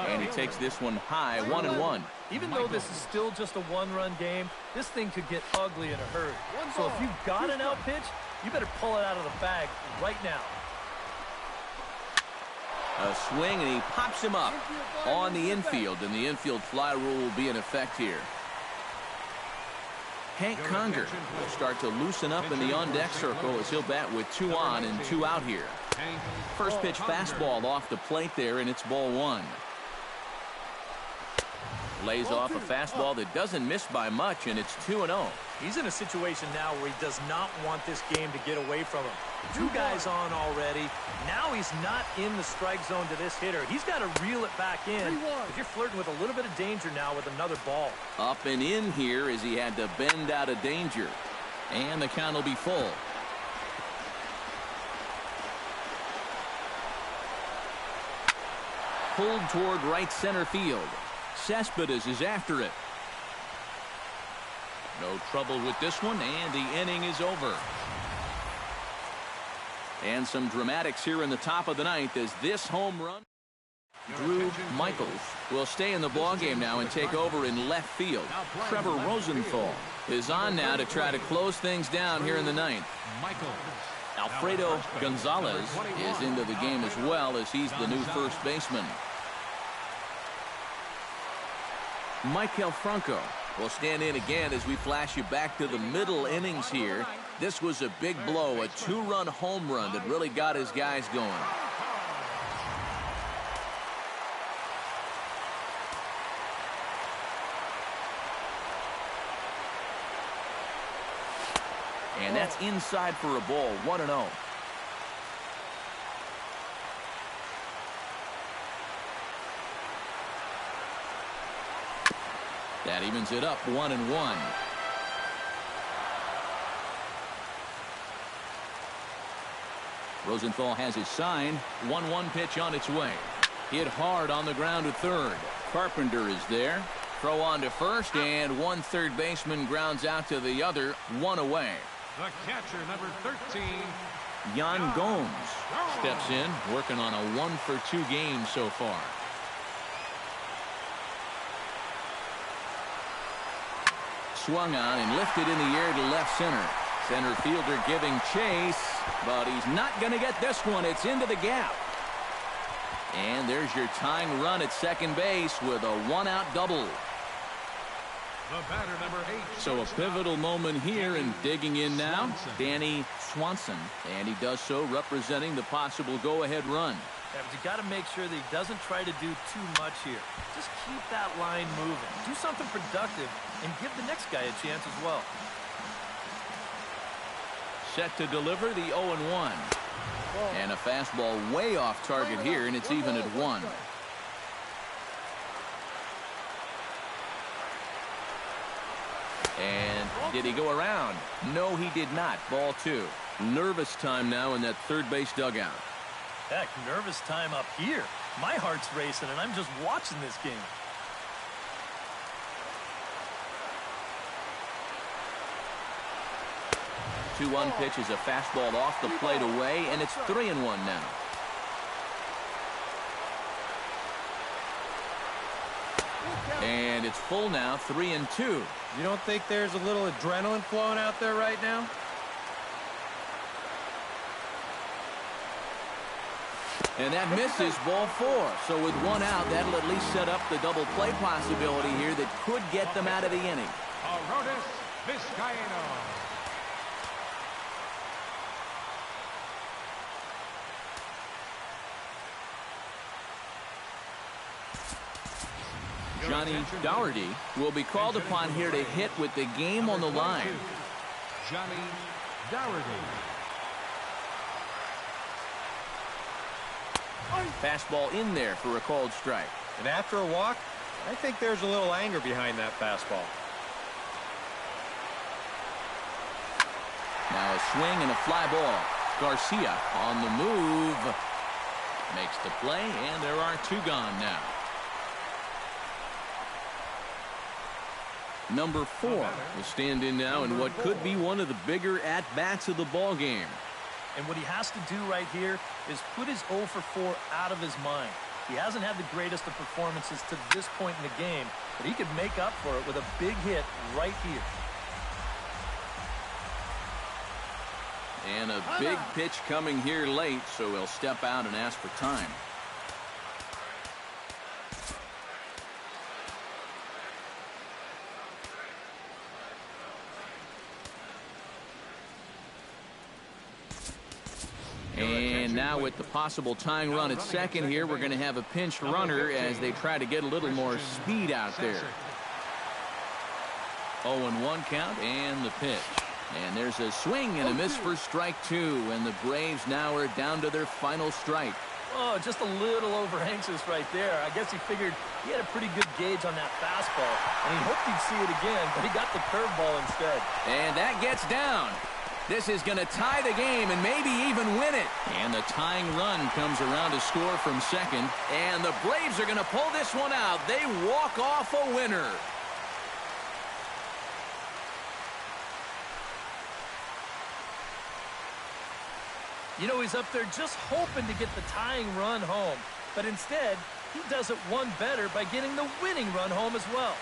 Speaker 1: And he takes this one high, 1-1.
Speaker 4: Even though this is still just a 1-run game, this thing could get ugly in a hurry. So if you've got an out pitch, you better pull it out of the bag right now.
Speaker 1: A swing, and he pops him up on the infield, and the infield fly rule will be in effect here. Hank Conger will start to loosen up in the on-deck circle as he'll bat with 2 on and 2 out here. First pitch fastball off the plate there, and it's ball 1. Lays off a fastball that doesn't miss by much, and it's 2-0.
Speaker 4: He's in a situation now where he does not want this game to get away from him. 2 guys on already. Now he's not in the strike zone to this hitter. He's got to reel it back in. If you're flirting with a little bit of danger now with another ball.
Speaker 1: Up and in here as he had to bend out of danger. And the count will be full. Pulled toward right center field. Cespedes is after it. No trouble with this one, and the inning is over. And some dramatics here in the top of the 9th as this home run. Drew Michaels will stay in the ballgame now and take over in left field. Trevor Rosenthal is on now to try to close things down here in the 9th. Alfredo Gonzalez is into the game as well as he's the new first baseman. Michael Franco will stand in again as we flash you back to the middle innings here. This was a big blow, a 2-run home run that really got his guys going. And that's inside for a ball, 1-0. That evens it up, 1-1. Rosenthal has his sign. 1-1 pitch on its way. Hit hard on the ground to third. Carpenter is there. Throw on to first, and one third baseman grounds out to the other, 1 away.
Speaker 3: The catcher, number 13.
Speaker 1: Yan Gomes steps in, working on a 1-for-2 game so far. Swung on and lifted in the air to left center. Center fielder giving chase, but he's not going to get this one. It's into the gap. And there's your tying run at second base with a 1-out double.
Speaker 3: The batter, number 8.
Speaker 1: So a pivotal moment here, and digging in now, Danny Swanson. And he does so representing the possible go-ahead run.
Speaker 4: Yeah, but you got to make sure that he doesn't try to do too much here. Just keep that line moving. Do something productive and give the next guy a chance as well.
Speaker 1: Set to deliver the 0-1. And a fastball way off target here, and it's even at 1. And did he go around? No, he did not. Ball 2. Nervous time now in that third base dugout.
Speaker 4: Heck, nervous time up here. My heart's racing, and I'm just watching this game.
Speaker 1: The 2-1 pitch is a fastball off the plate away, and it's 3-1 now. And it's full now, 3-2.
Speaker 2: You don't think there's a little adrenaline flowing out there right now?
Speaker 1: And that misses, ball 4. So with one out, that'll at least set up the double play possibility here that could get them out of the inning.
Speaker 3: Arodys Vizcaino.
Speaker 1: Johnny Dougherty will be called upon here to hit with the game on the line.
Speaker 3: Johnny Dougherty.
Speaker 1: Fastball in there for a called strike.
Speaker 2: And after a walk, I think there's a little anger behind that fastball.
Speaker 1: Now a swing and a fly ball. Garcia on the move. Makes the play, and there are 2 gone now. Number 4 will stand in now in what could be one of the bigger at-bats of the ball game.
Speaker 4: And what he has to do right here is put his 0 for 4 out of his mind. He hasn't had the greatest of performances to this point in the game, but he could make up for it with a big hit right here.
Speaker 1: And a big pitch coming here late, so he'll step out and ask for time. And now with the possible tying run at second here, we're going to have a pinched runner as they try to get a little more speed out there. 0-1 count and the pitch. And there's a swing and a miss for strike 2. And the Braves now are down to their final strike.
Speaker 4: Oh, just a little over anxious right there. I guess he figured he had a pretty good gauge on that fastball, and he hoped he'd see it again, but he got the curveball instead.
Speaker 1: And that gets down. This is going to tie the game and maybe even win it. And the tying run comes around to score from second. And the Braves are going to pull this one out. They walk off a winner.
Speaker 4: You know, he's up there just hoping to get the tying run home. But instead, he does it one better by getting the winning run home as well.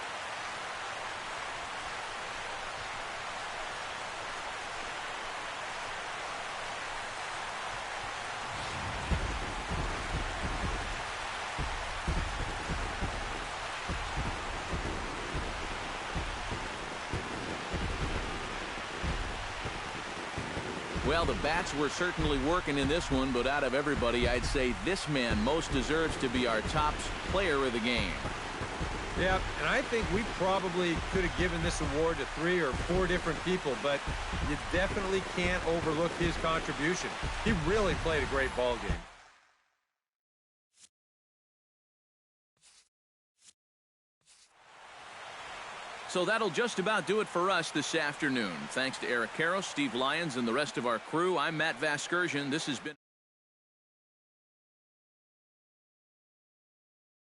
Speaker 1: Well, the bats were certainly working in this one, but out of everybody, I'd say this man most deserves to be our top player of the game.
Speaker 2: Yeah, and I think we probably could have given this award to 3 or 4 different people, but you definitely can't overlook his contribution. He really played a great ball game.
Speaker 1: So that'll just about do it for us this afternoon. Thanks to Eric Karros, Steve Lyons, and the rest of our crew. I'm Matt Vasgersian. This has been